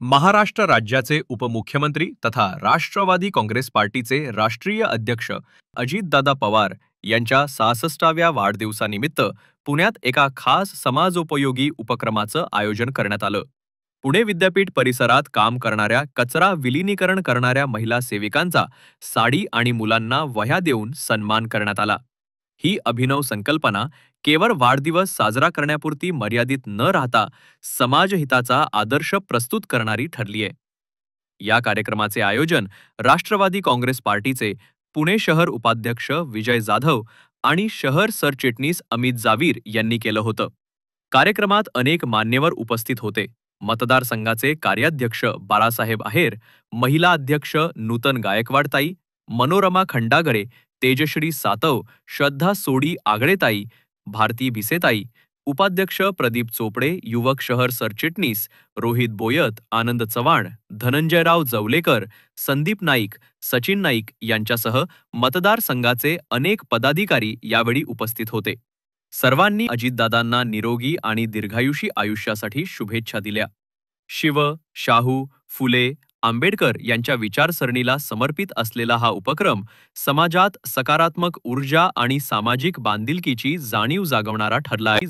महाराष्ट्र राज्याचे उपमुख्यमंत्री तथा राष्ट्रवादी काँग्रेस पार्टीचे राष्ट्रीय अध्यक्ष अजितदादा पवार यांच्या 66व्या वाढदिवसानिमित्त पुण्यात एका खास समाजोपयोगी उपक्रमाचं आयोजन करण्यात आलं. पुणे विद्यापीठ परिसरात काम करणाऱ्या कचरा विलिनीकरण करणाऱ्या महिला सेविकांचा साडी आणि मुलांना वह्या देऊन सन्मान करण्यात आला. ही अभिनव संकल्पना केवळ वाढदिवस साजरा करण्यापुरती मर्यादित न राहता समाजहिताचा आदर्श प्रस्तुत करणारी ठरलीय. या कार्यक्रमाचे आयोजन राष्ट्रवादी काँग्रेस पार्टीचे पुणे शहर उपाध्यक्ष विजय जाधव आणि शहर सरचिटणीस अमित जावीर यांनी केलं होतं. कार्यक्रमात अनेक मान्यवर उपस्थित होते. मतदारसंघाचे कार्याध्यक्ष बाळासाहेब आहेर, महिला अध्यक्ष नूतन गायकवाडताई, मनोरमा खंडागरे, तेजश्री सातव, श्रद्धा सोडी आगळेताई, भारती भिसेताई, उपाध्यक्ष प्रदीप चोपडे, युवक शहर सरचिटणीस रोहित बोयत, आनंद चव्हाण, धनंजयराव जवलेकर, संदीप नाईक, सचिन नाईक यांच्यासह मतदारसंघाचे अनेक पदाधिकारी यावेळी उपस्थित होते. सर्वांनी अजितदादांना निरोगी आणि दीर्घायुषी आयुष्यासाठी शुभेच्छा दिल्या. शिव, शाहू, फुले, आंबेडकर यांच्या विचारसरणीला समर्पित असलेला हा उपक्रम समाजात सकारात्मक ऊर्जा आणि सामाजिक बांधिलकीची जाणीव जागवणारा ठरला आहे.